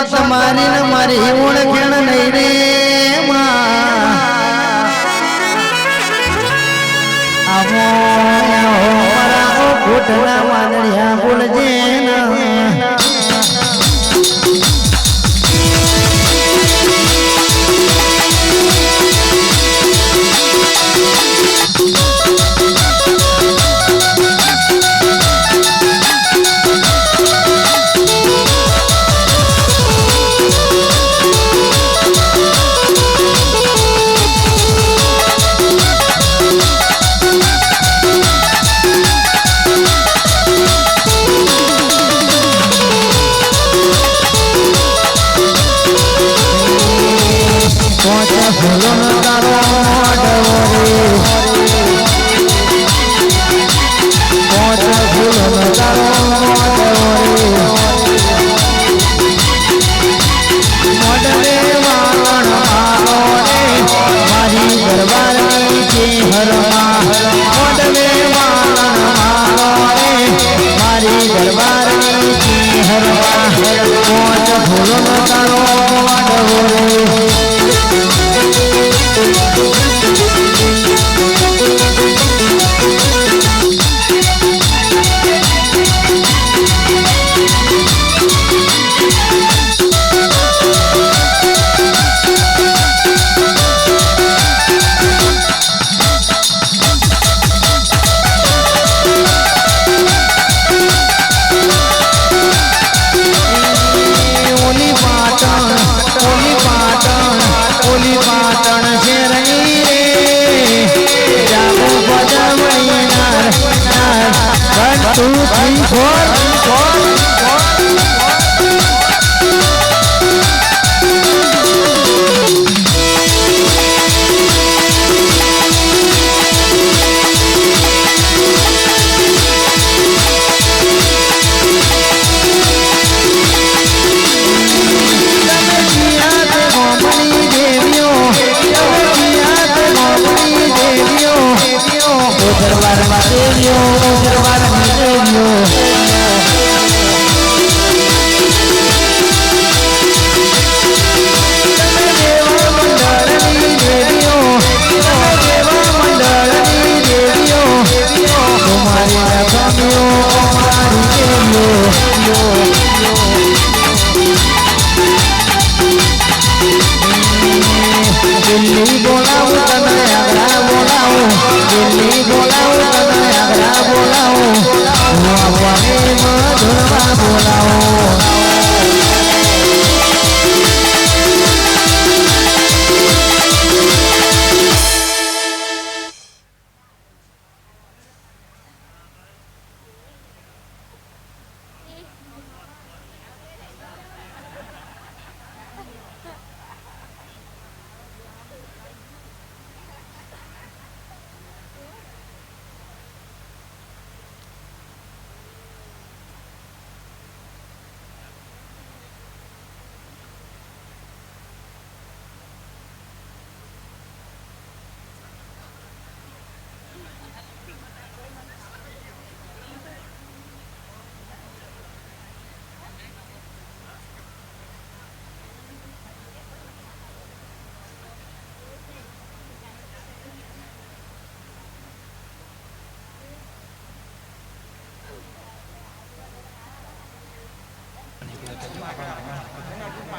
તમારી ને મારી ઓળખેણ નહીં રે મારા ઘૂંટના વાદળિયા બોલજે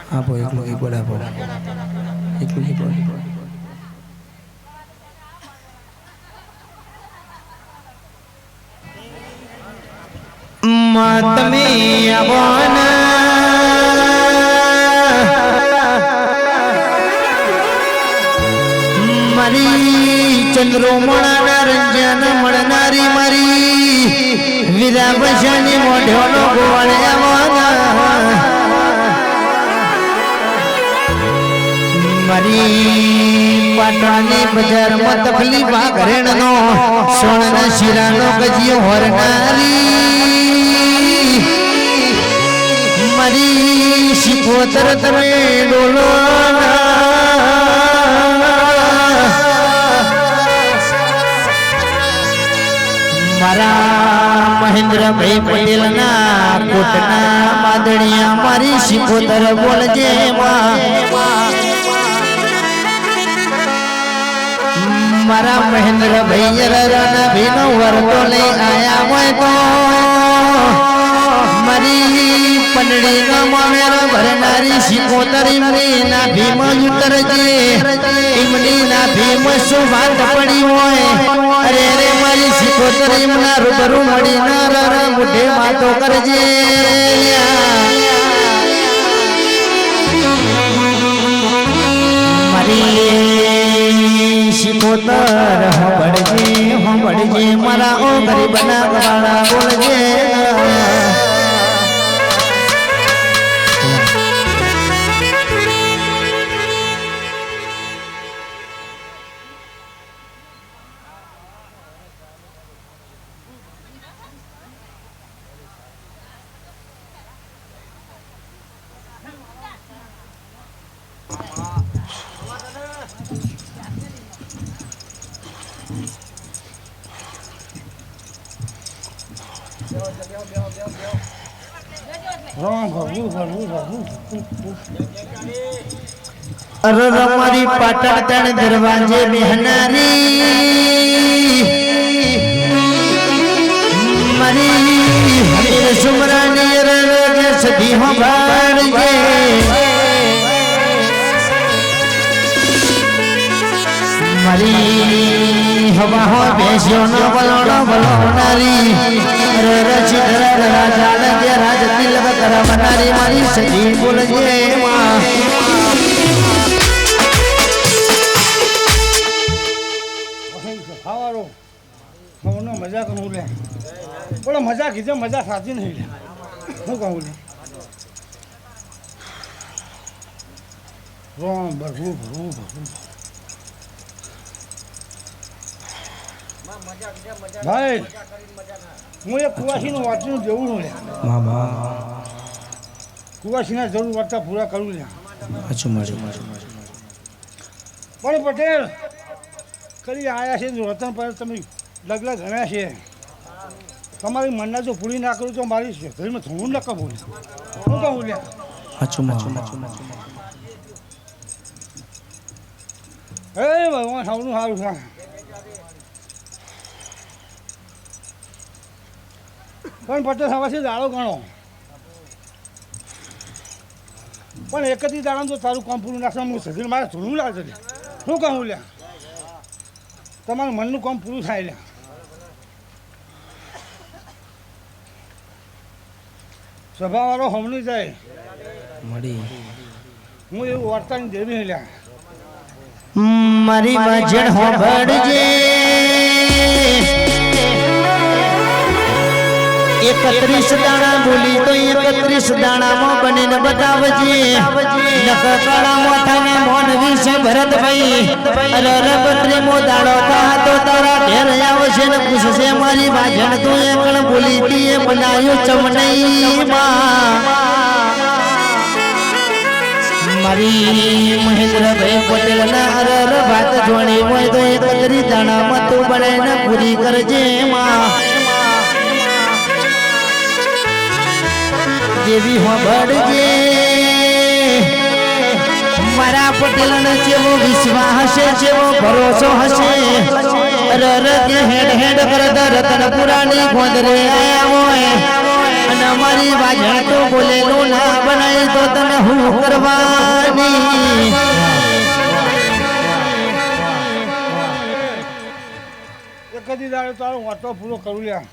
આપો એકલું કીબોર્ડ આપો એકલું કીબોર્ડ તમે મારી ચંદ્રોમણા રંજન મળનારી મારી વીરા બસાની મોઢોનો ગોવાળ્યા મારી પાટણની બજારમાં તકલીફ આ ઘરેણનો સોનાના શીરાનો ગજીયો હોરનારી મારી શીખોતર તમે ડોલો મારા મહેન્દ્રભાઈ પટેલના કોટના માદણિયા મારી શિકોતર બોલજે મારા મહેન્દ્રભાઈ યરાના ભીનો વરતો લઈ આયા હોય તો મારી પંડળી નો મામેર ભરનારી શિકોતર ઇમની ના ભીમ ઉતરજે ઇમની ના ભીમ શું વાત પડી હોય અરે રે મારી શિકોતર ઇમના રૂબરૂ મળી ના રર મુઠે વાતો કરજે મારી શિકોતર હંભળજે મારા ઓ ગરીબના ગવાળા બોલજે મારી પાટણ તણ દરવાજે બેહનારી મારી સુમરાની રગે સધી હો ભાડજે મારી હવા હો બેસ્યો નો બલોડો બલોનારી રચી રાજા ને રાજ તિલક કરવનારી મારી સધી બોલજે મજા કરું લે બોલો મજા કીધે મજા સાચી નહીં લે શું કહું લે રોમ ભરવું ભરવું ભરવું ભાઈ હું એક કુવાસીનું વાંચીનું જેવું છું લે કુવાસીના જરૂર વાર્તા પૂરા કરું લે પણ પટેલ કરી આયા છે રતન પર તમે લગલા ઘણા છે તમારી મનના જો પૂરી ના કરું તો મારી શરીરમાં થોડું ન કબૂલ શું કહું લે હે ભગવાન સૌનું સારું છે પણ પટેલ હવાથી દાડો ગણો પણ એક જ દાડા તો તારું કામ પૂરું નાખશે હું શરીર મારે થોડું લાગે છે શું કહું લે તમારું મનનું કામ પૂરું થાય લે સભાવાળો હમણી જાય હું એવું વાર્તાની દેવી લ્યા મારી મજણ હોભળજે 31 દાણા બોલી તો 31 દાણામાં બનીને બતાવજે નકકળા મોઠાના મોન વિશે ભરતભાઈ અરર બત્રીમો દાડો કહતો તારા ઘેર આવશે ને પૂછશે મારી વાજણ તું એકણ બોલી તીએ બનાયું ચમનઈ માં મારી મહેન્દ્રભાઈ પટેલ ના અરર વાત જોણી હોય તો 31 દાણામાં તું બનાવીને પૂરી કરજે માં દેવી હોબળજે મારા પટેલ ને જેવો વિશ્વાસ હશે જેવો ભરોસો હશે અરર કે હેડ હેડ કરતા રતનપુરાની ગોંદરે આયા હોય અને અમારી વાજણ તો બોલેલું ના બનાય તો તને હું કરવાની એક જ દાડે તારો વાતો પૂરો કરું લ્યા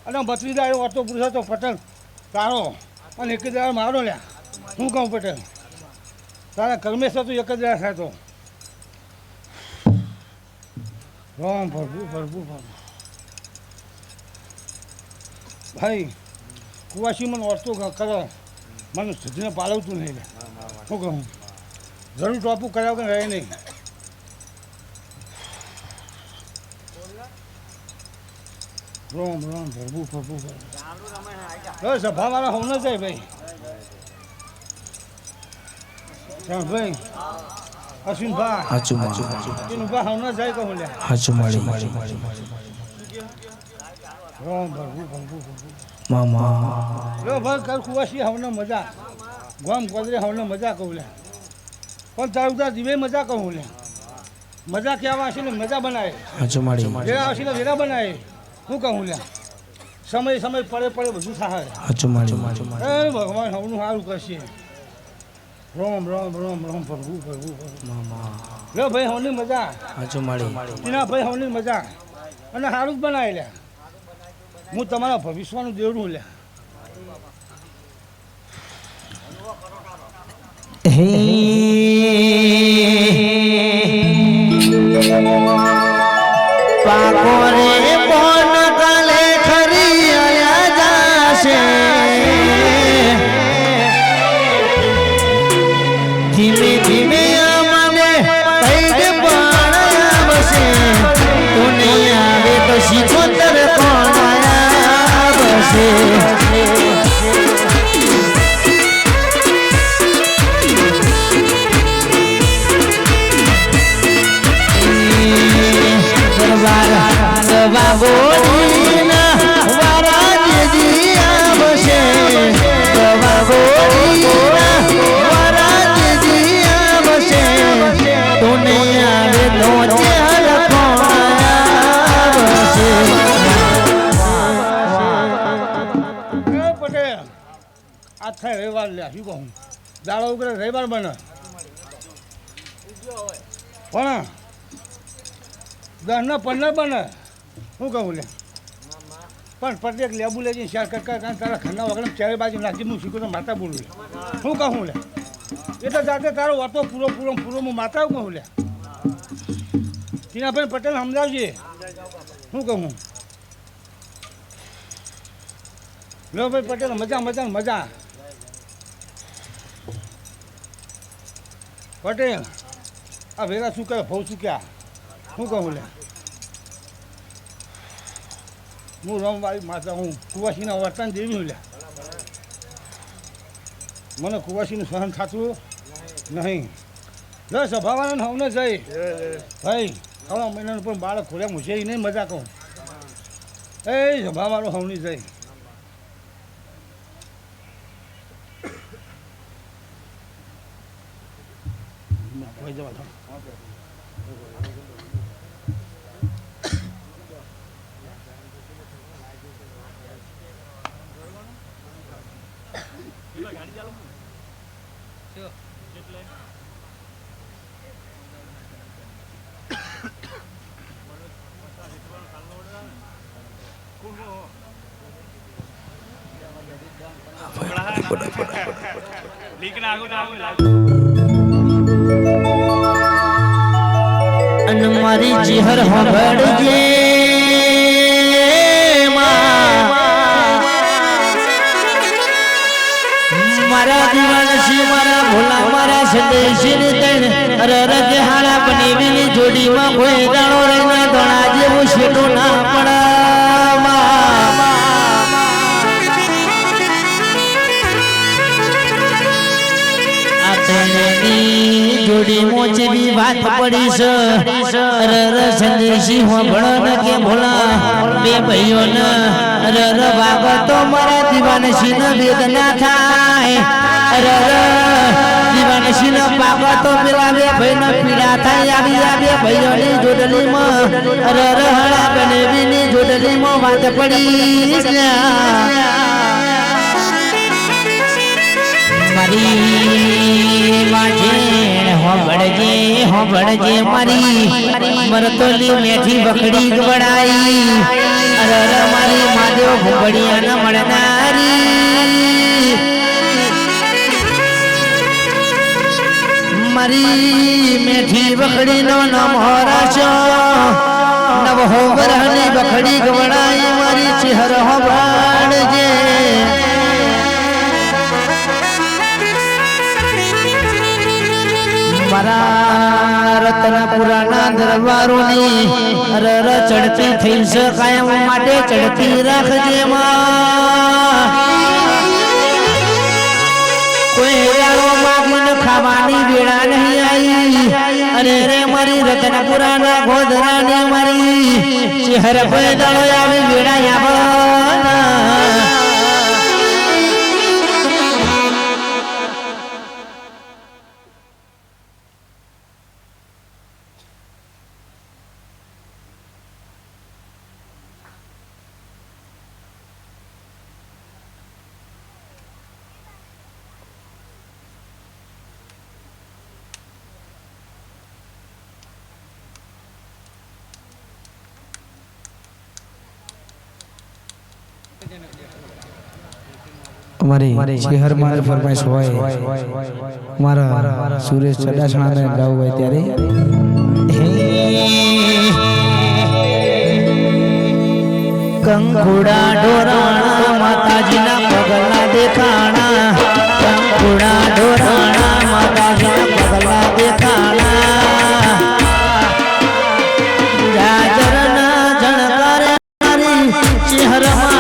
અને 32 દાડે વાતો પૂરો તો પટેલ તારો અને એક જ દાડે મારો લ્યા શું કહું પટેલ તારા કર્મેશ તો એક જ દાડે થાય તો રામ ભરવું ભરવું ભરવું ભાઈ કુવાસી મને વાતો કરો મને સુધીને પાલવતું નહીં લે શું કહું જરૂર ટોપું કરાવ કે રહે નહીં રોમ રોમ ભરવું ભરવું ભરવું સભા મારા હોવ ન જાય ભાઈ ભાઈ અશ્વિનભાઈ અશ્વિનભાઈ હોવ ન જાય કહું લે રોમ ભરવું ભરવું ભરવું મામા લો ભાઈ કર કુવાસી હવને મજા ગોમ ગોદરે હવને મજા કહું લે પણ તારું તાર દીવે મજા કહું લે મજા કહેવા આવશે ને મજા બનાવે હાચું માડી વેરા આવશે ને વેરા બનાવે શું કહું લે સમય સમય પડે પડે બધું થાય હાચું માડી એ ભગવાન હવનું સારું કરશે રોમ રોમ રોમ રોમ ભરવું ભરવું ભરવું મામા લો ભાઈ હવની મજા હાચું માડી એના ભાઈ હવની મજા અને સારું જ બનાવી લે હું તમારા ભવિષ્યનું દેવડું લે પાકોરે કોણ કાલે ખરી આયા જાશે ધીમે ધીમે મને પૈડ પણ આવશે તું નહીં આવે તો શીખોતર કોણ આવશે વાગોડીના વરાજજી આવશે વાગોડીના વરાજજી આવશે તું આવે તો ચાલ આવશે એ પટેલ આ થાય રવિવાર લે શું કહું દાડો ઉગરે રવિવાર બને પણ 10 ના 15 બને શું કહું લે પણ પ્રત્યેક લેબુ લેજે શેર કરતા તારા ઘરના વગર ચારે બાજુ નાખી હું શીખું તો માતા બોલું લે શું કહું લે એટલે જાતે તારો વાતો પૂરો પૂરો પૂરો હું માતા કહું લે ટીનાભાઈ પટેલ સમજાવજે શું કહું લો ભાઈ પટેલ મજા મજા મજા પટેલ આ વેરા શું કરે ભવ શું ક્યાં શું કહું લે હું રમવાળી માતા હું કુવાસીના વર્તન દેવી લે મને કુવાસીનું સહન થતું નહીં લે સભાવાળાને હવને જઈ ભાઈ હવા મહિનાનું પણ બાળક ખોલ્યા મૂછે નહીં મજા કહું એ સભાવાળો હવની જઈ જવા અને મારી ચિહર હોબળજે મારા દીવાનસી મારા ભોલા મારા સંદેશી ની તણ રરગે હાડા બનેલી જોડીમાં કોઈ દાણો રહીને દોણા જેવું શેટો ના જોડી મોચેવી વાત પડી રર સંદેશી હોબળન કે ભોલા બે ભાઈઓ ન રર વાગતો મારા દીવાનસી ન વેદના થાય રર દીવાનસી ન પાગતો પેલા બે ભાઈ ન પીડા થાય આવી આ બે ભાઈઓની જોડલીમાં રર હળા બનેવીની જોડલીમાં વાત પડી મારી માજેણ હોબળજે મારી મરતોલી મેઠી બકડી ગવડાઈ અરર મારી માદેવ ભૂબડિયા ન મળનારી મારી મેઠી બકડીનો નામ હોરાશો નવ હોબરની બકડી ગવડાઈ મારી ચહેર હોબળજે મારા રતનપુરાના દરબારોની રર ચડતી થઈ છે કાયમ માટે ચડતી રાખજે કોઈ રાડો માગીને ખાવાની વેળા નહીં આવી અરે રે મારી રતનપુરાના ગોધરાની મારી ચહેર પેદાળો આવી વેળાયા અમારી શહેર માં ફરમાઈશ હોય મારા સુરેશ ચડાસણાને ગાવું હોય ત્યારે કંકુડા ઢોરાણા માતાજીના પગલા દેખાણા કંકુડા ઢોરાણા માતાજીના પગલા દેખાણા જાજરના જણકારે મારી ચહેરમાં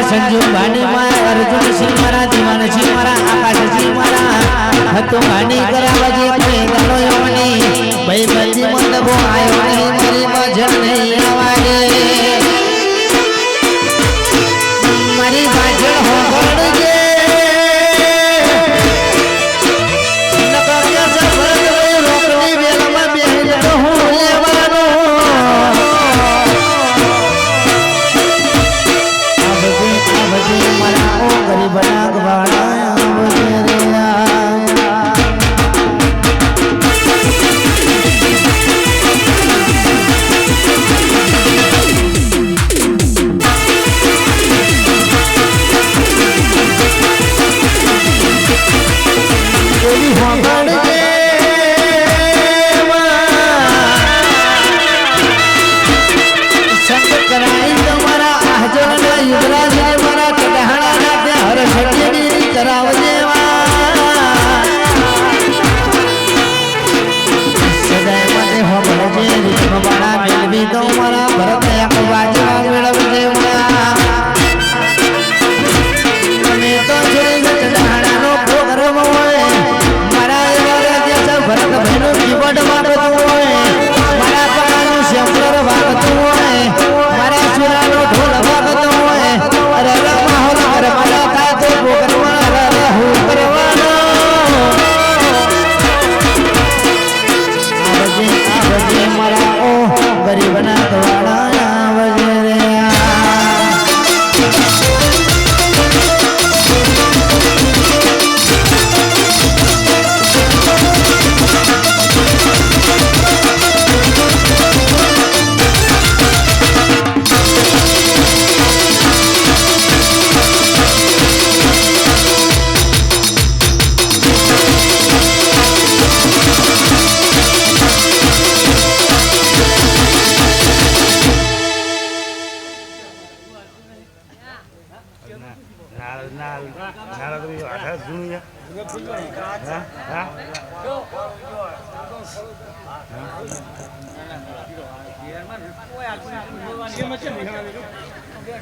સંજુ ભાની મારા અર્જુન સિંહ મારા દીવાન સિંહ મારા આકાશ સિંહ મારા હતો ભાની કરાવજે કોઈ ગાલો યોની ભાઈ બંદી મંદબો આયો નહીં મારી મજર નહીં આવાગે મારી બાજળ હોગડજે નકરિયા સફર રોકની વેલમાં બેહી તો હું લેવાનો ગરીબ નાગ વાળા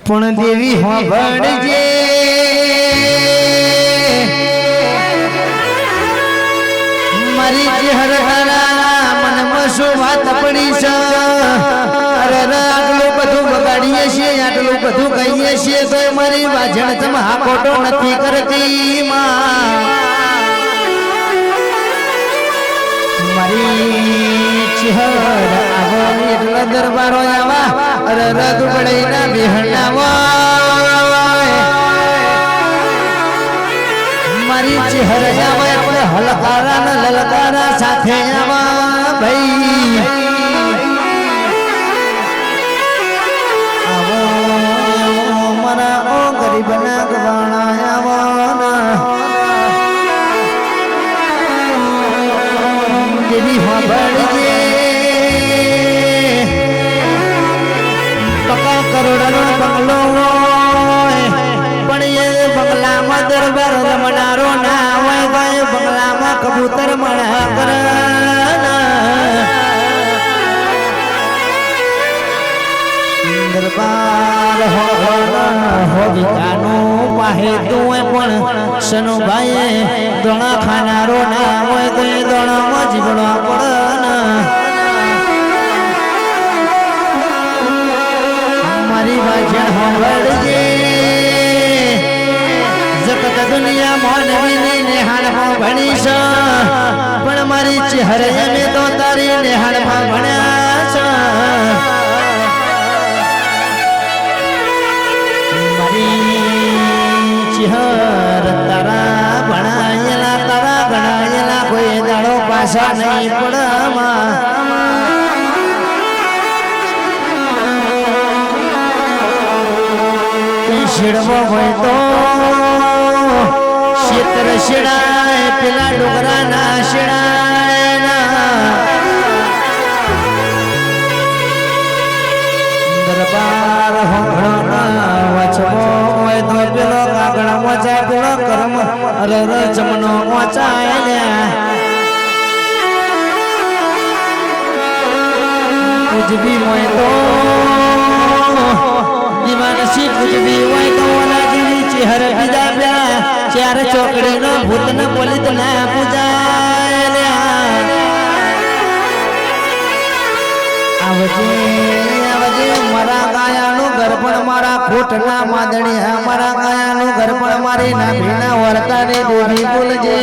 પણ દેવી હોંભળજે મારી ચહેર તારા મનમાં શું વાત પડી છે અરે આટલું બધું બગાડીએ છીએ આટલું બધું કહીએ છીએ તો મારી વાજણ તમ હા ખોટો નથી કરતી મારી ચહેર આવો એટલા દરબારો આવા અરે રદ પડેના બિહણાવા મારી ચહેર આવા એટલે હલકારા ને લલકારા સાથે આવા ભાઈ આવો મારા ઓ ગરીબના ગવાણા આવાના દેવી હોંભળજે પકા કરોડનો બંગલો પણ એ બંગલામાં દરબાર રમનારો ના હોય ભાઈ બંગલામાં કબૂતર મળા કર દરબાર હો વિકાનું પાહે તું પણ સનુભાઈ દોણા ખાનારો ના હોય તો એ દોણામાં જીવડો પડે મારી ભાષા હોંભળજે જગત દુનિયા મોનવીની નેહાળમાં ભણીશ પણ મારી ચહેરે મેં તો તારી નેહાળમાં ભણ્યા છે ચહેર તારા ભણાયેલા તારા ગણાયેલા કોઈ દાડો પાછા નહીં પડમાં શેડવો હોય તો શેતર શેડાય પેલા ડોગરા ના શેડાય દરબાર વચવો હોય તો પેલો કાગળ મોચા પેલો કર્મ અરર જમનો મોચાય કુજબી હોય તો દીવાનસી કુજબી હોય તો ઓલા જેવી ચહેર બીજા પ્યા ચાર ચોકડીનો ભૂતને પોલિત ના પૂજાય આવજે મારા ગાયાનું ઘર પણ મારા ખોટના માદણી મારા ગાયાનું ઘર પણ મારી નાભીના વર્તાની દેવી બોલજે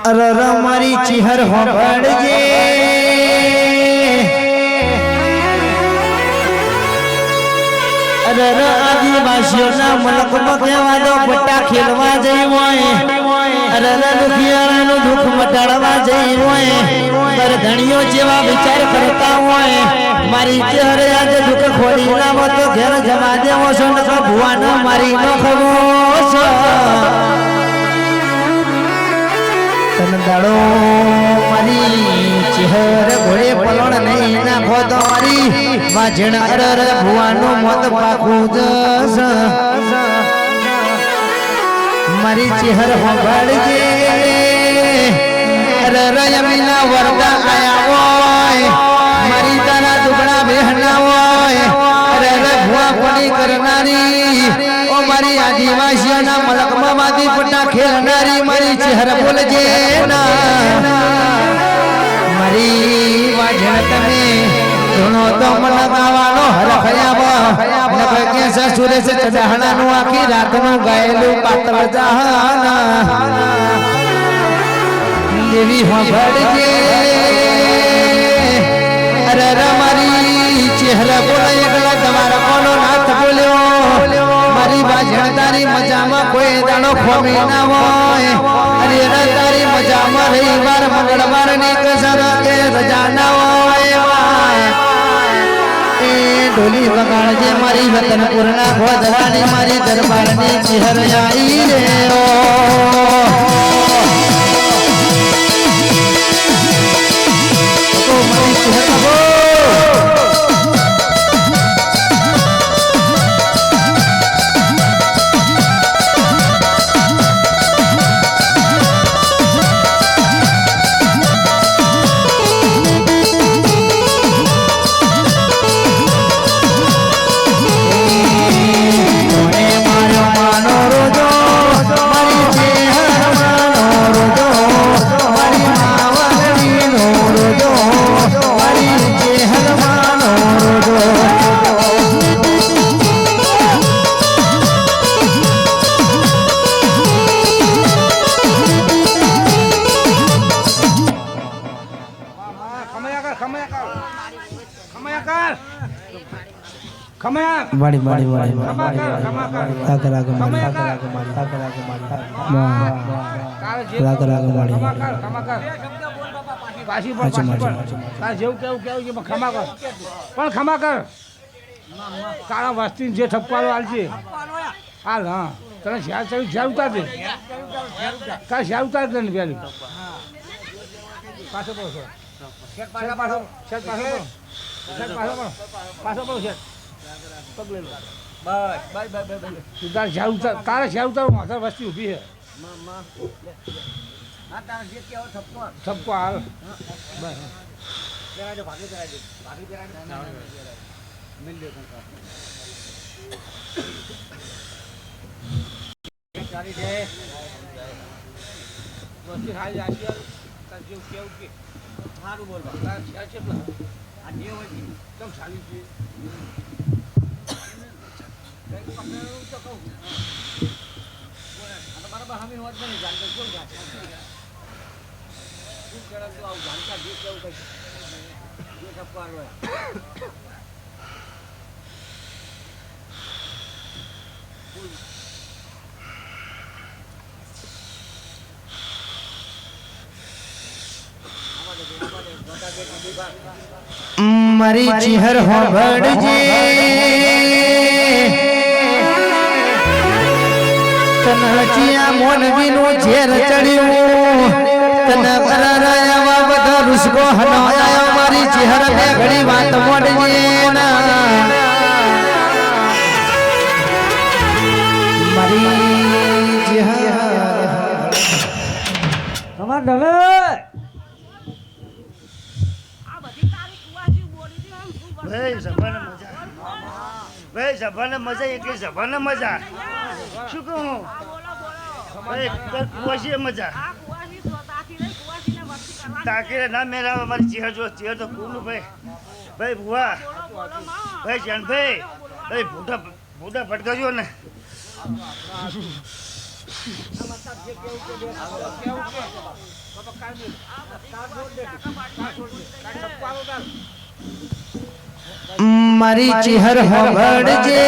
અરર મારી ચહેર હોંભળજે અરર આદિવાસીઓના મલકમાં કહેવા દો પટ્ટા ખેલવા જઈ હોય અરર દુખિયાળાનું દુઃખ મટાડવા જઈ હોય ધણીઓ જેવા વિચાર કરતા હોય મારી ચહેરે આજે દુઃખ ખોલી લાવો તો ઘેર જવા દેવો છો ને ભુવાનો મારી નો ખવો છો તન દાડો મારી ચહેર ઘોડે પલણ નહીં નાખો તો મારી વાજણ અરર ભુવાનું મોત પાકું જશ મારી ચહેર હોંભળજે રયમીના વરદા આયા હોય મારી તારા દુબળા બહેના હોય ભુવા કોની કરનારી ઓ મારી આદિવાસીઓના મલકમાં માદી પટ્ટા ખેલનારી મારી ચહેર બોલજે ના મારી વાજણ તમે ધૂણો તો મન ગાવાનો હરખયા નકર કે સુરેશ ચઢાણાનું આખી રાતનું ગાયેલું પાત્ર જહાના દેવી હોંભળજે અરે મારી ચહેરા બોલે એકલા તમારા કોનો નાથ બોલ્યો મારી બાજણ તારી મજામાં કોઈ દાડો ખોમી ના હોય અરે તારી મજામાં રવિવાર મંગળવાર ની કસર કે રજા ના હોય એ ઢોલી વગાડજે મારી વતન પૂર્ણા ગોધરાની મારી દરબારની ચહેર આવી રે વાડી વાડી વાડી આગળ આગળ મારી આગળ આગળ મારી આગળ આગળ મારી આગળ આગળ મારી પાછી તાર જેવું કેવું કેવું છે ખમા કર પણ ખમા કર તારા વસ્તી જે ઠપકારો હાલશે હાલ હા તને શેર ઉતાર દે તારે શેર ઉતાર દે ને પેલી પાછો પાછો પાછો પાછો પાછો પાછો છે પગલે બસ બસ બસ બસ તારે શેર ઉતાર તારે શેર ઉતાર માથા વસ્તી ઊભી છે ઠપકો હાલ બસ સારું બોલવા એકદમ સારી છે બરાબર હમી હોત નહીં જાણતા કેવું જાણતા ખૂબ જણા તો આવું જાણતા જે કેવું કઈ જે ઠપકાર હોય મારી ચહેર હોંભળજે તનચિયા મોનવીનું ઝેર ચડ્યું તને કરાયા બધા રૂસકો હનાયા મારી ચહેર બે ઘડી વાત મોડજે મારી ચહેર તમાર ડલે ભાઈ સભાને મજા એટલી સભાને મજા શું કહું ભાઈ કુવાસી મજા તાકીને ના મેળાવે અમારી ચેહર જો ચેહર તો કુનું ભાઈ ભાઈ ભુવા ભાઈ જાનભાઈ ભાઈ ભૂટા ભટકાજો ને મારી ચહેર હોંભળજે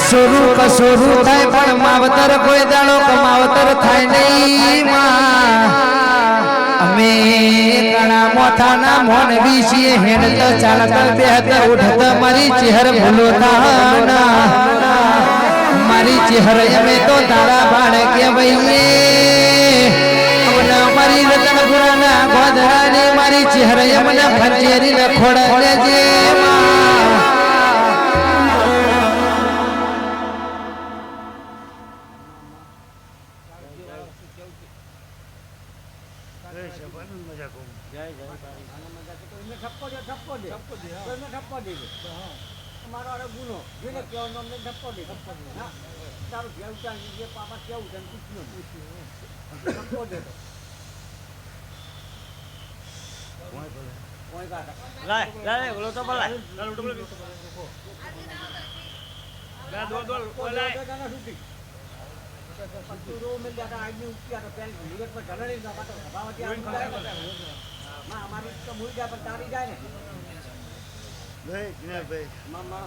સોરું કસોરું થાય પણ માવતર કોઈ દાડો કમાવતર થાય નહીં અમે કણા મોથાના મોન વિશે હેડ ચાલત બેહત ઉઠત મારી ચહેર ભૂલો થાના મારી ચહેર અમે તો તારા બાળ કહેવાઈએ મારી રતન ગુરાના ગોધરાની મારી ચહેરા યમના ફંજેરી લખોડા લેજે એમને ઠપકો દે તો એમને ઠપકો દે તમારો આડો ગુનો જેને કહેવાનો અમને ઠપકો દે હા તારું ઘેર ઉતારી જે પાપા કેવું છે પૂછ્યું ઠપકો દે તો કોઈ કાઢ લાય બોલો તો બોલાય દોડ બોલાય છૂટી रो मिल जाता आदमी उसकी आता पहले मुझे पर चलने नहीं जाता तो बाबा की आदमी जाए मां हमारी तो मुझे जा पर तारी जाए ने ભાઈ કિનાર ભાઈ मामा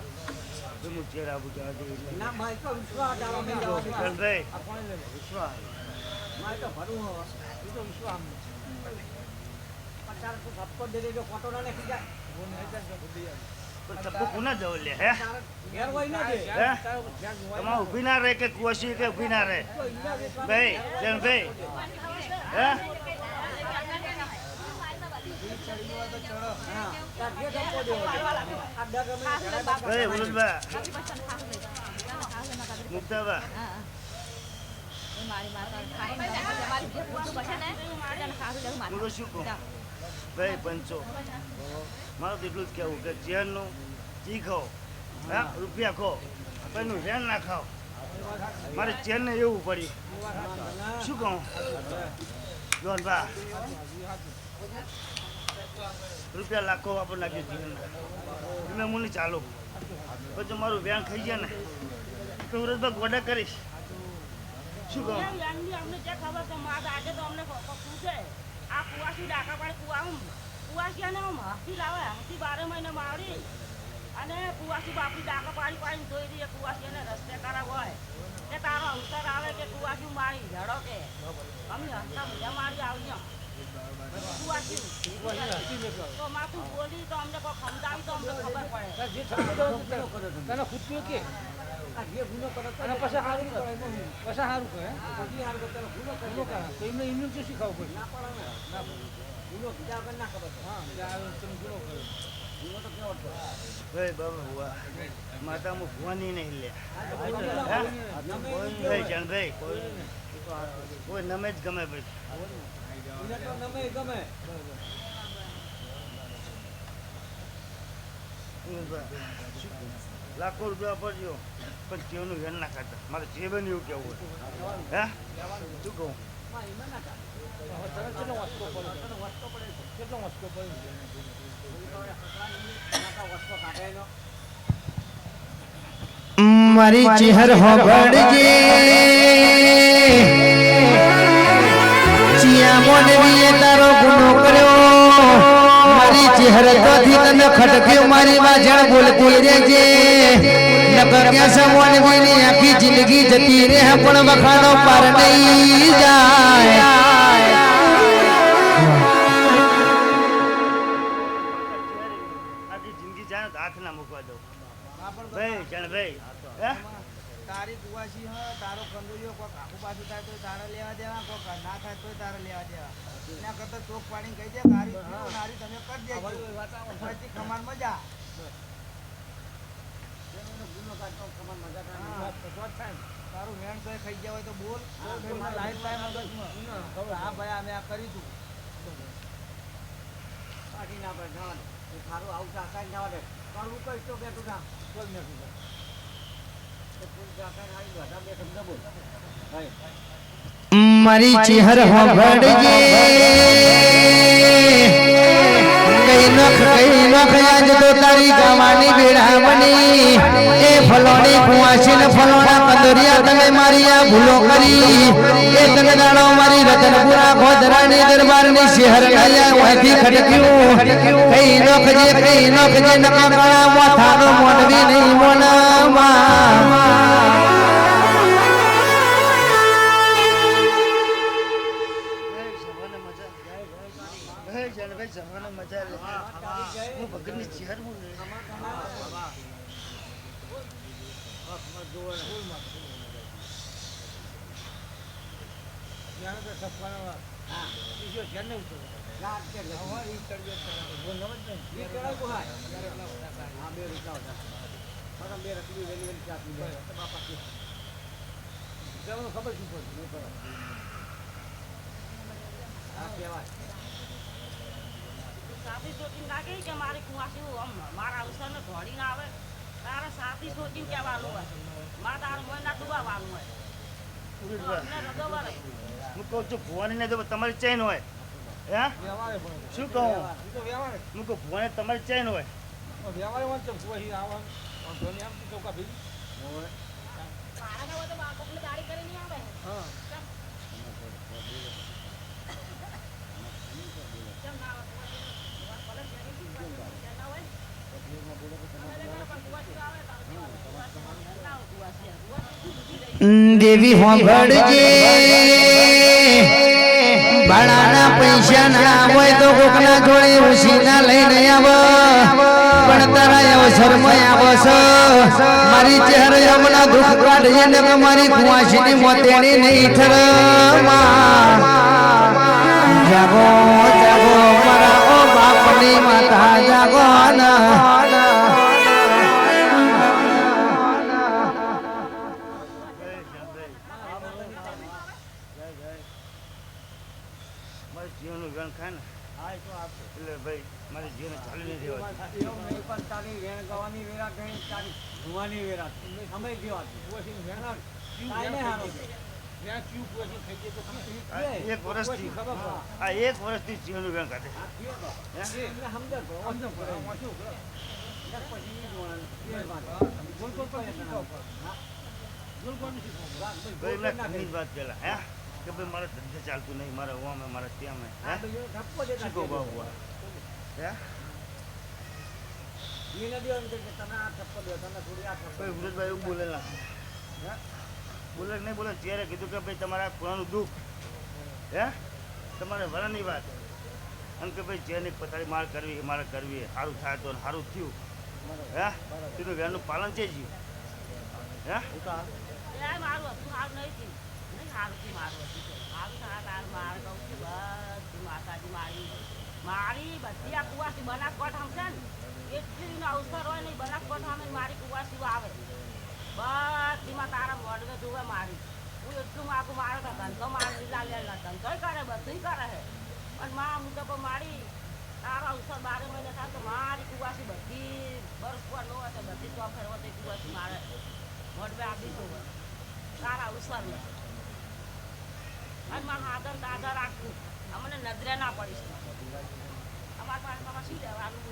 તો હું ચેર આવું જા દે ना मैं तो विश्वास डालो में जाओ ચલ ભાઈ विश्वास मैं तो भरू हो ये तो विश्वास पचार को सबको दे दे जो फोटो ना नहीं जाए वो नहीं जाए પણ સબ્બુ કોના જવો લે હે घेर वही ना दे હે તમા ઊભી ના રહે કે કુવાસી કે ઊભી ના રહે ભાઈ ચલ ભાઈ હે हां ताके सबको दे अड्डा में ભાઈ ઉલબા મુક્તાબા હું તો શું કહું ભાઈ પંચો મારું તો એટલું જ કહેવું કે ચેરનું જી ખાઓ હા રૂપિયા ખો કોઈનું રેન ના ખાઓ મારે ચેરને એવું પડ્યું શું કહું જોન બા રૂપિયા લાખો વાપર નાખ્યું જીવનના મેં હું નહીં ચાલુ પછી મારું વ્યાન ખાઈ ગયા ને તો હું રસભાઈ ગોડા કરીશ શું કહું અમને જે ખબર તો મારા આજે તો અમને પૂછે આ કુવાસી ડાકા પાડે કુવાસીને હસ્તી લાવે હસ્તી 12 મહિને મારી અને કુવાસી બાપી ડાકા પાડી પાડીને ધોઈ દઈએ કુવાસીને રસ્તે ખરાબ હોય કે તારો અવસર આવે કે કુવાસી મારી ઝડો કે અમે હસતા બધા મારી આવીએ કુવાસી તો માથું બોલી તો અમને કોઈ સમજાવી તો અમને ખબર પડે તને ખૂટ્યું કે ये गुनो करो અને પછી સારું કરે પછી સારું કરે પછી હાર તો પેલો ગુનો ગુનો કરે તો એમને એમનું શું શીખવવું પડે ના પડે ના ગુનો બીજા વગર ના ખબર હા તમે ગુનો કર્યો ગુનો તો કેવો હતો ભાઈ બાબા હુआ માતા હું ભુવાની નહીં લે નમે ભાઈ જાણ ભાઈ કોઈ નમે જ ગમે ભાઈ એને તો નમે ગમે લાખો રૂપિયા પડજો પણ તેઓનું વેન ના ખાતા મારે જે બને એવું કેવું હોય હે શું કહું માં એમાં ના કાઢ તને કેટલો વસ્તો પડે કેટલો વસ્તો પડે વસ્તુ કાઢે એનો મારી ચહેર હોબળજે ચિયા મોનવીએ તારો ગુનો કર્યો મારી ચહેર તોથી તને ખટક્યો મારી વાજણ બોલતી રહેજે નકર કે સમોનવીની આખી જિંદગી જતી રહે પણ વખાણો પાર નહીં જાય આખી જિંદગી જાય તો હાથ ના મૂકવા દઉં ભાઈ જાણ ભાઈ હે તારી કુવાસી હ તારો કંદોયો કોક આખું પાછું થાય તો તારે લેવા દેવા કોક ના થાય તો તારે લેવા દેવા એના કરતા ચોક પાડીને કહી દે તારી નારી તમે કરી દેજો પછી ખમાર મજા ગુનો કાઢતો કમાન મજા તારું વેણ તો ખાઈ ગયા હોય તો બોલ લાઈફ ટાઈમ હા ભાઈ અમે આ કરી તું પાછી ના પડે જવા દે થારું આવું ચાકાઈ જવા દે કરવું કઈ તો કે તું ના કોઈ નથી મારી ચહેર હોબળજે કઈ નખ આજ તો તારી ગાવાની બેડામણી એ ફલોણી કુવાસી ને ફલોણા કંદોરિયા તમે મારી આ ભૂલો કરી એ તને દાડો મારી રતનપુરા ખોદરાની દરબારની શહેર આયા વાથી ખડક્યું કઈ નખજે નકા કાળા માથાનો મોનવી નહીં મોનામાં જવાને મજા લે હું ભગતની ચહેર હું લે જાણે તો સપના હા બીજો જને ઉતરો રાત કે હવા ઈ ચડ્યો બોલ નમત ને ઈ કેળા કોહાય હા બે રૂપિયા હતા મારા બે રકલી વેલી ચા પી લે બાપા કે જવાનું ખબર શું પડે હા કહેવાય સાથી સોચીને લાગે કે મારી કુવાસી આમ મારા અવસરને ધોડીને આવે તારે સાથી સોચીને કહેવાનું હોય માં તારું મન ના ડૂબાવાનું હોય અમને રગો વરે. હું કહું છું ભુવાની ને તો તમારી ચેન હોય હે વ્યવહારે પણ શું કહું એ તો વ્યવહારે હું કહું ભુવાને તમારી ચેન હોય વ્યવહારે વાંચો કુવાસી આવવાનું ધોની આમ ચોકા ભેગી મારા હોય તો બાપકને ગાડી કરીને નહીં આવે હા કેમ ના આવે ભલે જરી ના હોય દેવી હોંભળજે ભાડાના પૈસા ના હોય તો કોકના જોડે ઉછીના લઈને આવ પણ તારા અવસરમાં આવશ મારી ચહેરે હમણાં દુઃખ કાઢીએ ને મારી કુવાસીની મોતેણી નહીં ઠરમાં જાગો જાગો મારા ઓ બાપની માતા જાગો ના મારે જીવનનું વેણ ખાય ને એટલે ભાઈ મારે જીવન ચાલુ નહીં દેવા એવું નહીં પણ તારી વેણ ગવાની વેરા કઈ તારી ધુવાની વેરા સમય ગયો કુવાસીની વેણ કાંઈ નહીં હારો ત્યાં ચૂપ કુવાસી થઈ જાય તો આ એક વર્ષથી આ એક વર્ષથી જીવનનું વેણ કાઢે એમને સમજણ પડે સમજો પડે આમાં શું કરે? પછી જોવાનું એ વાત ગોલગોલ પર નથી શીખવા ગોલગોલ નથી શીખવા ભાઈ એમને ઘણી જ વાત પહેલા હે કે ભાઈ મારા ધંધે ચાલતું નહીં મારા ઓમ મારા ત્યાં હે ધપ્પો દેતા શું કહું બાબુ હે એ નથી એમ કે તમે આ ધપ્પો દો તમે થોડી આ ધપ્પો ભાઈ વૃદ્ધભાઈ એવું બોલેલા હે બોલે કે નહીં બોલે ત્યારે કીધું કે ભાઈ તમારા કોણાનું દુઃખ હે તમારે વરાની વાત અને કે ભાઈ જેની પથારી માર કરવી એ મારે કરવી સારું થાય તો સારું થયું હે કીધું વેરનું પાલન છે જીવ હે એ મારું હતું સારું નહીં થયું નહીં સારું થયું મારું હતું સારું સારું મારે કહું છું બધી માતાજી મારી બધી આ કુવાસી બનાસકોઠ આમ છે ને એટલી અવસર હોય ને બનાસકોઠ આમે મારી કુવાસી આવે બધીમાં તારા મોડવે જોવે મારી હું એટલું માગું મારે તો ધંધો મારી લીલા લેલા ધંધોય કરે બધું કરે છે પણ માં હું તો મારી તારા અવસર 12 મહિને થાય તો મારી કુવાસી બધી બરફ પર ન હોય તો બધી ચોફેર હોય તો કુવાસી મારે મોડવે આપી જોવે તારા અવસરને અને મારા આદર દાદા રાખવું અમને નજરે ના પડીશ અમારા પાસે તમારે શું લેવાનું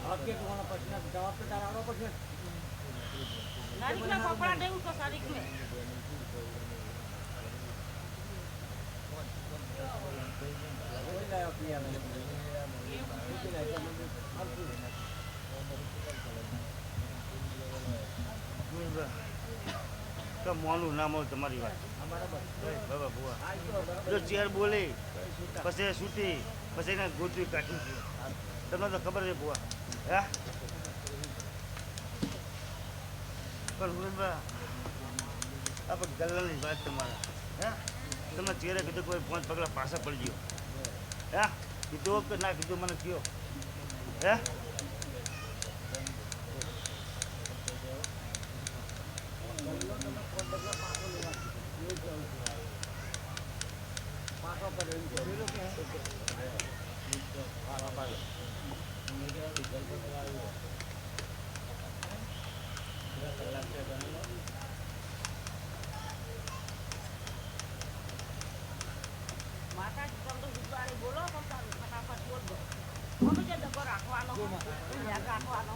જવાબ તો તારા આવડો પડશે नरिक में कपड़ा दे उसको सरिक में મોનું ના મોલ તમારી વાત બાબા બુઆ જો ચેર બોલે પછી છૂટી પછી એને ગોતવી કાઢી તમને તો ખબર છે બુઆ હે પણ હુરનબા આપણે ગલ્લાની વાત તમારા હે તમે ચેરે કીધું કોઈ 5 પગલા પાછા પડી ગયો હે કીધું કે ના કીધું મને કયો હે માતાજી તમને ગુરુવારે બોલો પણ તારું ફટાફટ બોલ દો અમે જે ડબ્બો રાખવાનો રાખવાનો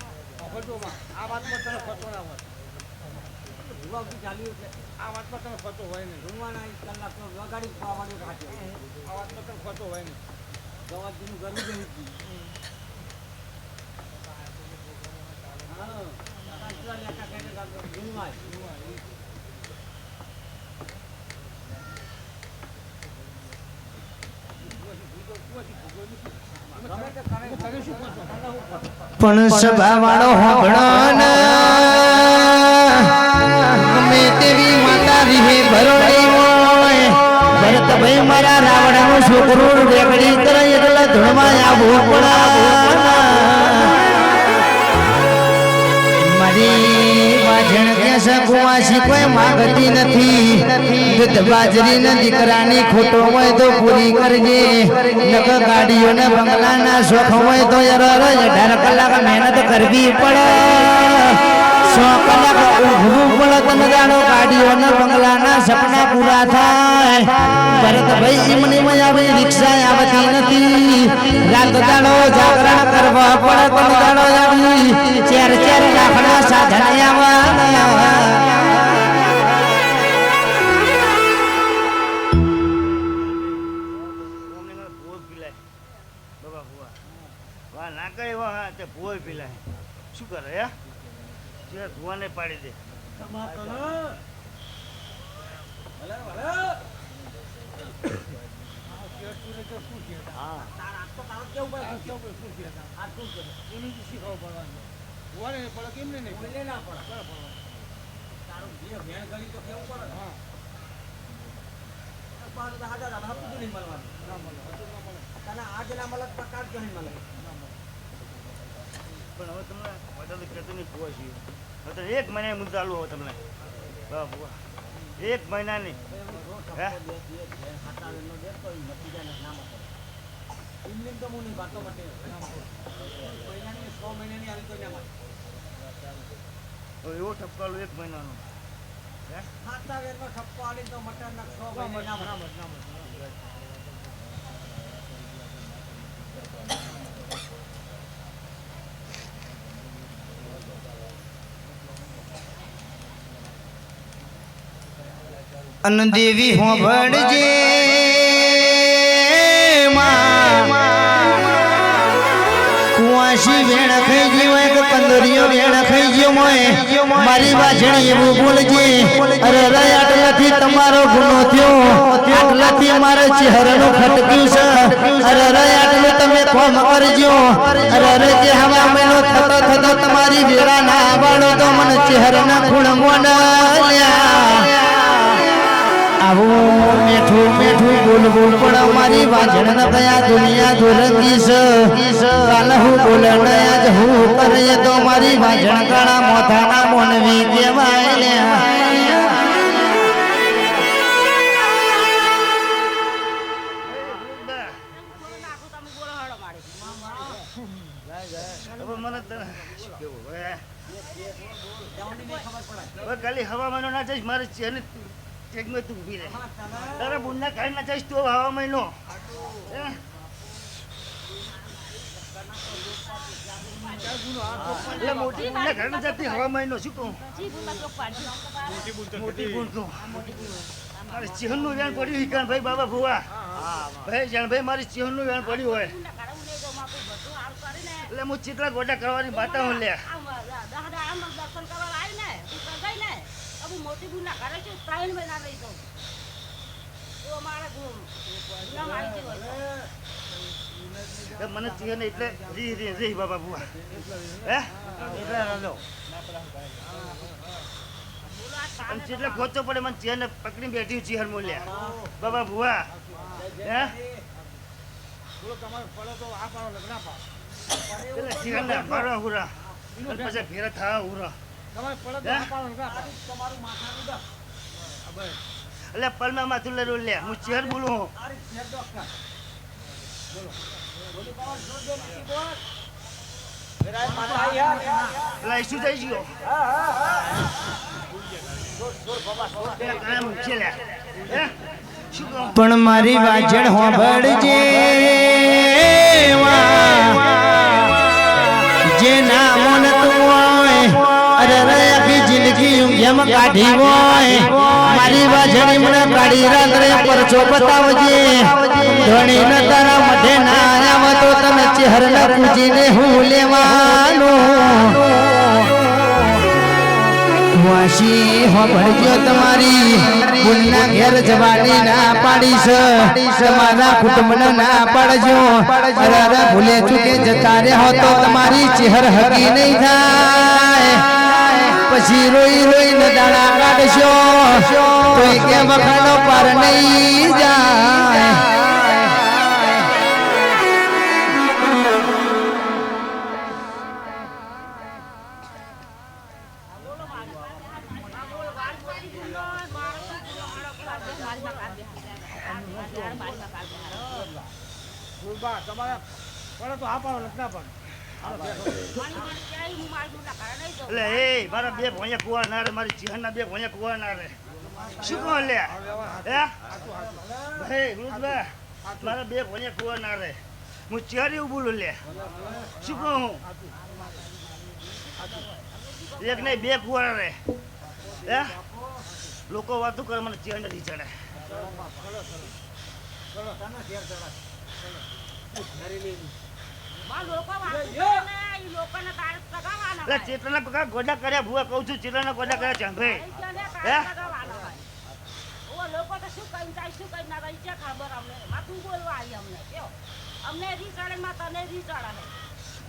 આ વાતમાં તને ખોટો ના હોય ભૂવાથી ચાલ્યું છે આ વાતમાં તને ખોટો હોય નહીં જમવાના 1 કલાકનો વગાડી ખાવાનું રાખ્યો આ વાતમાં તને ખોટો હોય નહીં ગવાજીનું ગરમી જઈ હા આટલા લેખા કહીને જમવાય પણ સભા વાળો હોંભળો ગમે તેવી માતા રીહે ભરોડી હોય ભરતભાઈ મારા રાવણનું છોકરું વેગડી કરે એટલે ધૂળમાં આવવું પડે મારી વાજણ કે સકુવાસી કોઈ માંગતી નથી દૂધ બાજરી ને દીકરાની ખોટો હોય તો પૂરી કરજે નક ગાડીઓ ને બંગલાના શોખ હોય તો 18 કલાક મહેનત કરવી પડે 100 કલાક ઊંઘવું પડે તને જાણો ગાડીઓ ને બંગલાના સપના પૂરા થાય ભરતભાઈ એમની આવી રિક્ષા આવતી નથી રાત દાડો જાગરણ કરવા પડે તને દાડો આવી 4 લાખના સાધન આવવાના ભોય પીલાય શું કરે હે જે ધુવાને પાડી દે પણ હવે તમને વધારે કહેતો નહીં ભૂવા છીએ હવે તો 1 મહિના મુદ્દા ચાલુ હવે તમને ભૂવા 1 મહિનાની હે એવો ઠપકાલો 1 મહિનાનો ઠપકો આલી તો મટર ના 6 મહિના અન દેવી હોભળજે કુવાસી વેણ ખાઈ ગયો એક કંદરીઓ વેણ ખાઈ ગયો મોય મારી વાજણી એવું બોલજે અરે રે આટલાથી તમારો ગુનો થયો આટલાથી મારે ચહેરાનું ખટક્યું છે અરે રે આટલું તમે કોમ કરજો અરે રે જે હવા મહિનો થતો થતો તમારી વેળા ના આવડો તો મને ચહેરાના ખૂણ મોડલ્યા આવું મીઠું મીઠું બોલવું પણ અમારી વાજણ ન ગયા દુનિયા દુરંગી છે કાલ હું બોલણ આજ હું કરે તો મારી વાજણ કાળા મોથાના મોનવી કહેવાય ખાલી હવામાનો ના જઈશ મારે ચેન ચેકમાં તું ઊભી રહે તારા બુનના કાઢી ના જઈશ તો હવા મહિનો એટલે મોટી બુનના ઘરે જતી હવા મહિનો શું કહું મોટી બુન કહું મારે ચેહનનું વેણ પડ્યું હિકાન ભાઈ બાબા ભુવા ભાઈ જાણ ભાઈ મારી ચેહનનું વેણ પડ્યું હોય એટલે હું ચિત્રા ગોટા કરવાની બાતા હું લે મોટી બુના કરે છે 3 મહિના રહી જાઉં તો અમારા મને ચિહન એટલે રી બાબા ભુવા હે એટલે રાજો અને જેટલે ખોચો પડે મને ચિહન પકડી બેઠી ચિહન મૂલ્યા બાબા ભુવા હે ચિહન મારો હુરા પછી ફેરા થા હુરા એટલે પલમાં માથું લડું લે હું ચેર બોલું શું થઈ ગયો પણ મારી વાજણ હોભળજે જે ના મન તું હોય અરે રે આખી જિંદગી એમ કાઢી હોય મારી વાજણી મને કાઢી રાત્રે પરચો બતાવજે ધણી ન તારા મઢે ના આવ તો તમે ચહેરા પૂજીને હું લેવાનું વાસી હોભળજો તમારી બુનના ઘેર જવાની ના પાડીશ તમારા કુટુંબને ના પાડજો અરે ભૂલે ચૂકે જતા રહ્યો તો તમારી ચહેર હકી નહીં થાય પછી રોઈ રોઈને દાણા કાઢશો તો કે વખાનો પાર નહીં જાય તો આ પાડો લખના પાડો મારી મને ક્યાંય હું મારી મોટા ઘરે નહીં જઉં. એટલે એ મારા બે ભોંયા કુવા ના રે મારી ચિહનના બે ભોંયા કુવા ના રે શું કહો લે હે ભાઈ વૃદ્ધભાઈ મારા બે ભોંયા કુવા ના રે હું ચિહન એવું બોલું લે શું કહું હું એક નહીં બે કુવા રે હે લોકો વાતો કરે મને ચિહન નથી ચડે માં લોકો વાતો કરે ને, ઈ લોકોને તારે સગાવાના એટલે હોય. ચેતના પકા ગોડા કર્યા ભૂવા કહું છું ચેતના ગોડા કર્યા ચાંભાઈ ઈ તને હે? તારે સગાવાના હોય. ઓ લોકો તો શું કહીને જાય, શું કહીને ના જાય, ઈ ક્યાં ખબર અમને? માં તું બોલવા આવી અમને, કયો? અમને રી ચડે ને માં તને રી ચડે ને.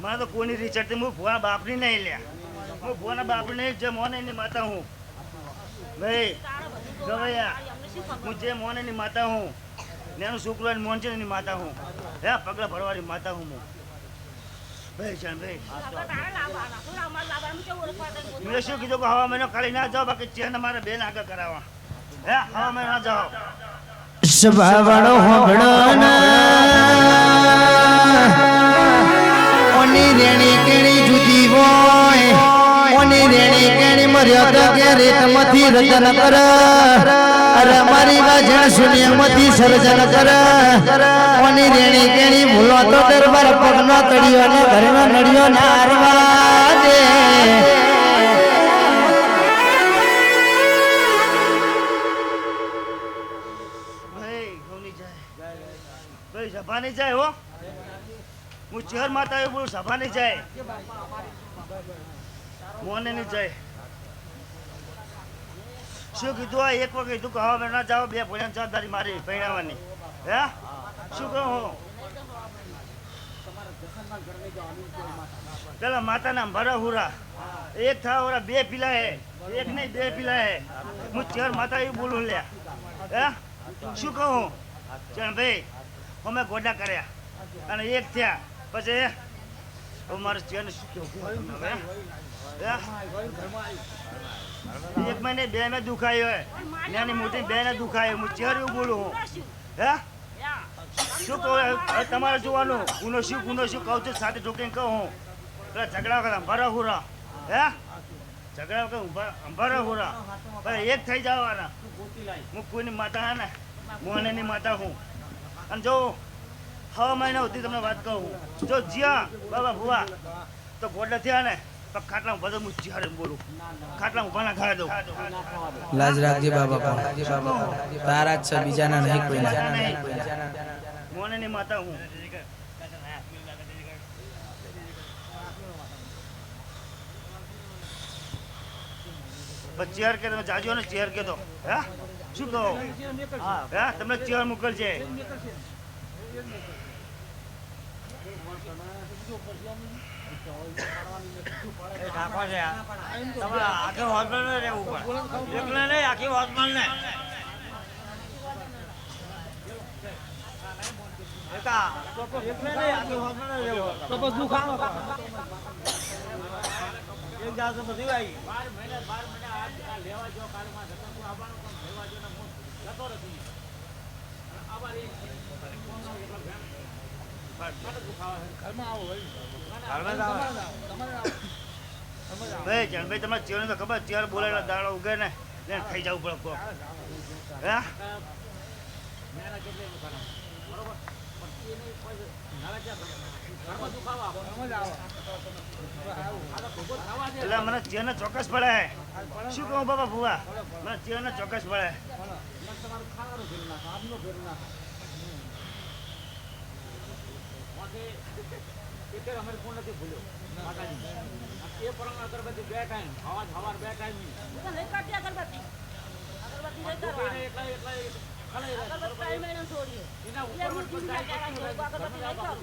મને તો કોની રીચડતી હું ભુવાના બાપની નહીં લ્યા હું ભુવાના બાપની નહીં જે મોને એની માતા હું ભાઈ તારે બધું બોલવાનું ગવૈયા થાય, અમને શું ખબર? હું જે મોને એની માતા હું ને એનું છોકરાની મોન છે ને એની માતા હું હે પગલા ભરવાની માતા હું ભાઈ ચાલ ભાઈ હવે તારે લાવવાના, શું અમારે લાવવાના? અમે કેવું ઓળખવા દે બોલ? મેં શું કીધું કે હવા મહિનો ખાલી ના જાઓ બાકી ચેન મારે બેન આગળ કરાવવા હે હવા મહિનો ના જાઓ સ્વભાવડો હોબળો ઓની રેણી કેણી જુદી હોય ઓની રેણી કેણી મર્યો તો કે રેતમાંથી રતન કર અરે મારી વાજણ શૂન્યમાંથી સર્જન કર ઓની રેણી કેણી ભૂલો તો દરબાર પગનો તળિયો ને ઘરનો નડિયો ના હારવા દે ભાઈ ઘઉંની જાય ભાઈ સભા નહીં જાય હો હું ચેર માતા એવું બોલું સભા નહીં જાય મોને નહીં જાય શું કીધું આ એક વખત કીધું કે હવે ના જાઓ બે ભોજન જવાબદારી મારી પહેરાવાની હે શું કહું હું પેલા માતાના ભરા હુરા એક થા ઓરા બે પીલા હે એક નહીં બે પીલા હે હું ચેર માતા એવું બોલું લે હે શું કહું ચણ ભાઈ અમે ગોડા કર્યા અને એક થયા પછી હવે મારે ચેર શું કેવું હવે હે? એક મહિને બે ને દુખાયો હોય નાની મોટી બે ને દુખાયો હું ચેર એવું બોલું હું હે યા. શું કહું હવે તમારે જોવાનું ગુનો શું કહું છું સાથે ઠોકીને કહું હું પેલા ઝઘડા વખત અંભારા હુરા હે ઝઘડા વખત અંભારા હુરા ભાઈ એક થઈ જવાના હું કોઈની માતા હે ને મોહનેની માતા હું અને જો 6 મહિના સુધી તમને વાત કહું જો જ્યાં બાબા ભુવા તો ગોડા થયા ને તો ખાટલા ઉભા તો હું જ્યારે બોલું ખાટલા ઉભા ના ખાવા દઉં લાજ રાખજે બાબા તારા જ છે બીજાના નહીં કોઈના મોહનેની માતા હું ચેર કે તમે જાજો ને ચેર કે તો હે શું કહો હે તમને ચેર મોકલશે ઠાકોર છે તમારે આખી હોસ્પિટલ રહેવું પડે એકલે નહીં આખી હોસ્પિટલ ને એકલે નહીં આખી હોસ્પિટલ રહેવું તો બધું ખાવા એક જાત બધી આવી ભાઈ જાનભાઈ તમારે ચેર તો ખબર ચેર બોલાયેલા દાડો ઉગે ને એને ખાઈ જવું પડે કો હે એટલે મને ચેરને ચોક્કસ પડે શું કહું બાબા ભુવા મને ચેરને ચોક્કસ પડે અમે ફોન નથી ભૂલ્યો માતાજી એ પરમ અગરબત્તી બે ટાઈમ હવાર બે ટાઈમ હું તો નહીં કરતી અગરબત્તી. અગરબત્તી નહીં કરવાની. અગરબત્તી ટાઈમ એને છોડીએ. એ હું જીવના કહેવાય છે, અગરબત્તી નહીં કરું.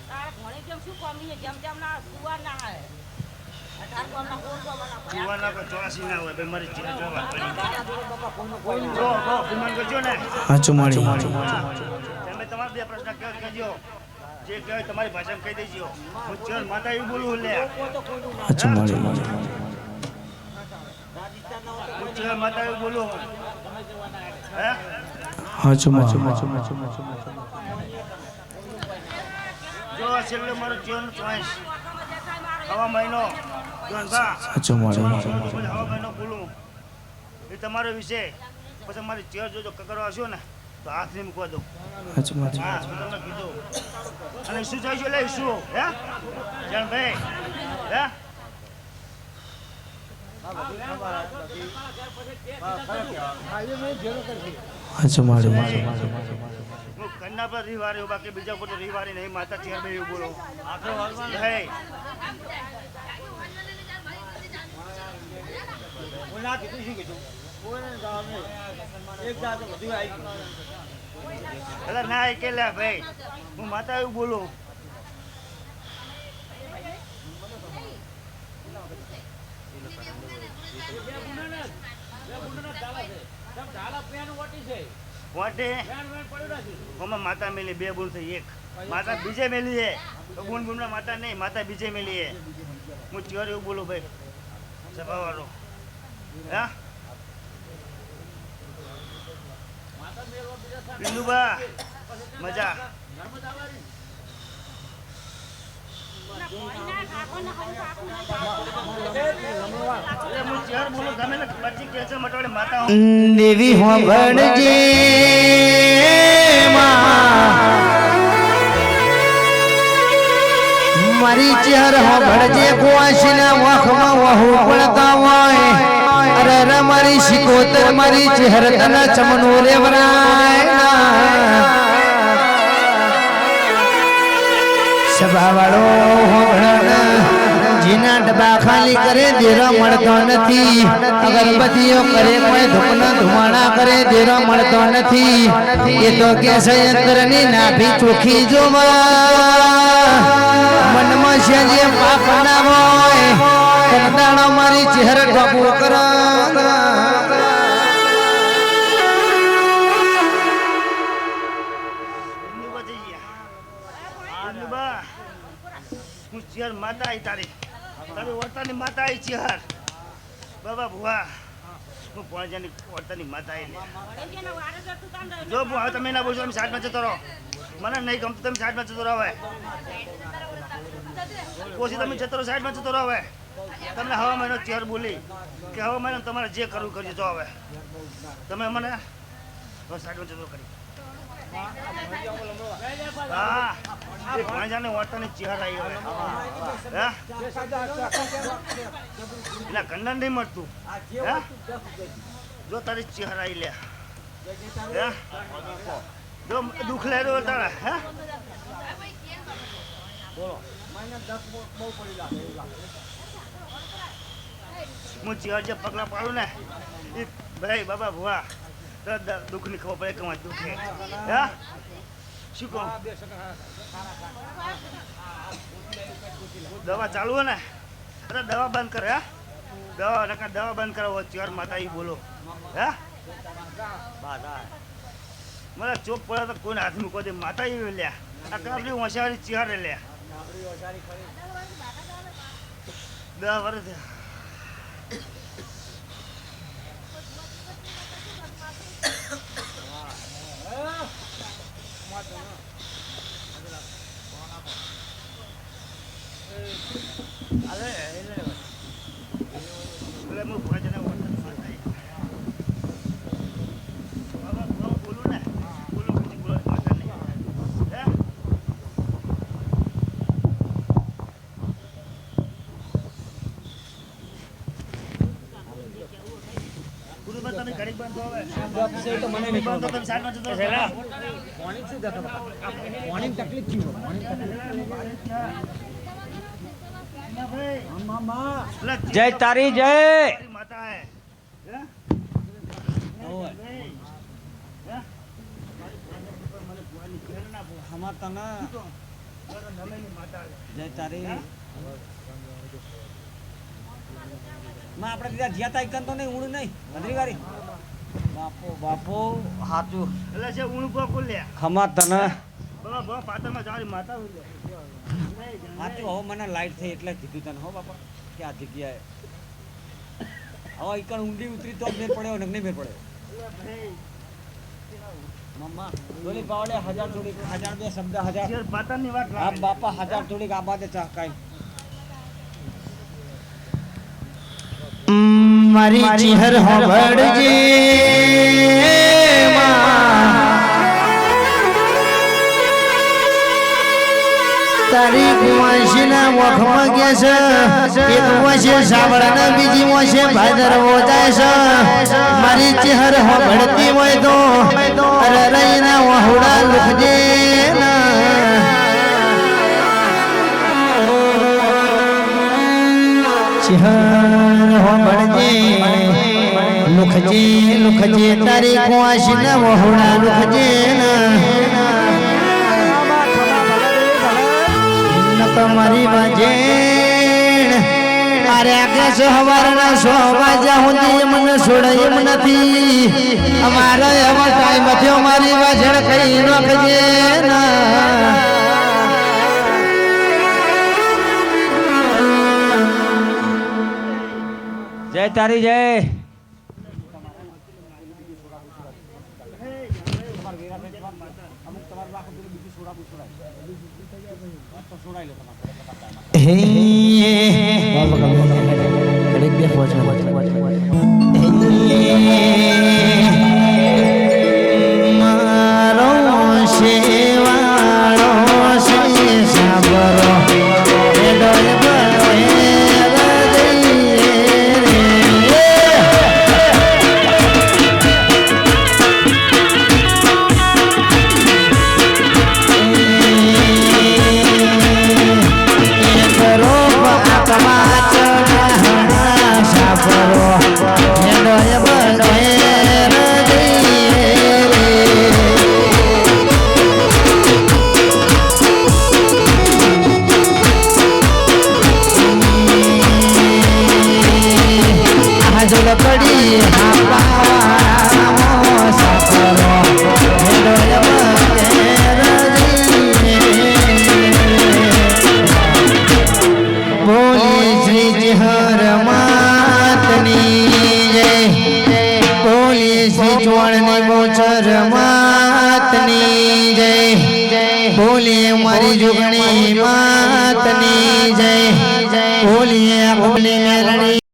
તારે ભણી કેમ શું કમી છે? જેમ તેમ ના સુવા ના આવે. 18 ગામના કોણ ગામના ભયા. જુવાના કોઈ 84 ના હોય ભાઈ મારી ચેર જોવા જો વિમાન કરજો ને હાચું મળી તમે તમારા બે પ્રશ્ન કહેજો જે કહેવાય તમારી ભાષામાં કહી દેજો હું ચેર માતા એવું બોલું લે હાચું મળી હું ચેર માતા એવું બોલું હે હાચું મળી જો છેલ્લે મારો જીવનનો ચોઈસ હવા મહિનો ધનભા સાચું મળે હવા મહિનો બોલું એ તમારો વિષય પછી મારી ચેર જોજો કકરો હશો ને તો હાથ નહીં મૂકવા દઉં સાચું મળે હા મેં તમને કીધું અને શું જોઈશું એટલે શું હે જણભાઈ હે સાચું મળે હું કન્ના પર રીવારે બાકી બીજા પર રીવારે નહીં માતા ચેર બે બોલો હે હું ના કીધું શું કીધું કોઈને જવાબ નહીં એક જાત બધું આવી ગયું એટલે ના કે લે ભાઈ હું માતા એવું બોલું વાટે ઓમાં માતા મેલી બે બોલ થઈ એક માતા બીજે મેલી છે તો ગુણ ગુણના માતા નહીં માતા બીજે મેલી છે હું ચોર એવું બોલું ભાઈ સભાવાળો હા બિંદુબા મજા હું ચોર બોલું ગમે ને પછી કે છે મટવાડે માતા દેવી હોંભળજે મારી ચહેર હોંભળજે કુવાસીના વખમાં વહુ પડતા હોય અરે મારી શિકોતર મારી ચહેર તને ચમનો રેવરાય સભાવાળો હોંભળ જીના ડબ્બા ખાલી કરે દેરો મળતો નથી અગરબત્તીઓ કરે કોઈ ધૂપના ધુમાડા કરે દેરો મળતો નથી એ તો કે સંયંત્રની નાભી ચોખી જોવા મનમાં છે જે પાપ ના હોય કંટાળો મારી ચહેર ટોપો કર હું ચેર માતા આવી તારી તારી વર્તાની માતા આવી ચેર બાબા ભુવા હું પોણજાની વર્તાની માતા આવી જો હું હવે તમે ના બોલશો તમે સાઈડમાં જતો રહો મને નહીં ગમતું તમે સાઈડમાં જતો રહો હવે પછી તમે જતો રહો સાઈડમાં જતો રહો હવે તમને હવા મહિનો ચેર બોલી કે હવા મહિનો તમારે જે કરવું કરજો જો હવે તમે મને હવે સાઈડમાં જતો કરી હા એ ભાંજાને વાર્તાની ચેર આવી હવે હા એટલે કંડન નહીં મળતું હે જો તારી ચેર આવી લે હે જો દુઃખ લે રહ્યો તારા હે હું ચેર જે પગલા પાડું ને એ ભાઈ બાબા ભુવા દુઃખની ખબર પડે કે મારે દુઃખ હે શું કહું દવા ચાલુ હે ને અરે દવા બંધ કરે હે દવા બંધ કરાવો ચેર માતા એ બોલો હે મને ચોક પડે તો કોઈને હાથ મૂકો દે માતા એ લ્યા આ કાપડી હોશિયારી ચેર લ્યા 10 વર્ષ જય તારી જય માતા હે હમા તને જય તારી માં આપણે ત્યાં જ્યાં તા એકન તો નહીં ઊંડ નહીં ભદ્રી વારી બાપો બાપો હાચું એટલે છે ઊણ કોકો લે ખમા તને બાબા બહુ પાતળમાં જારી માતા હોય હાચું હવે મને લાઈટ થઈ એટલે કીધું તને હો બાપા કે આ જગ્યાએ હવે એકન ઊંડી ઉતરી તો મેર પડ્યો ને નહીં મેર પડ્યો મમ્મા જોડી પાવડે 1000 જોડી 1000 બે શબ્દ 1000 ચેર પાતાની વાત આ લાગે. બાપા 1000 જોડી ગાબા દે ચા કાઈ મારી ચિહર હોબળજે તારી કુંવાશીના વખમાં ગયા છે એક વશે સાવળના બીજી વશે ભાદરવો જાય છે મારી ચિહર હોબળતી હોય તો અરે રઈના વહુડા લુખજે ચિહર હોબળજે લુખજે તારી કુંવાશીના વહુડા લુખજે તમારી વાજેણ અરે આકાશ હવારના 100 વાગ્યા સુધી મને છોડાય એમ નથી અમારો એવો ટાઈમ થયો મારી વાજેણ કઈ નખજે જય તારી જય હે કડક બે પહોંચવા મારો શેવાળો છે સાબરો એ ડોલ પડી બોલી શ્રી ચિહર માતની જય બોલી શ્રી ચોળની બોચર માતની જય બોલી મારી જોગણી માતની જય બોલી અકબલી મેલડી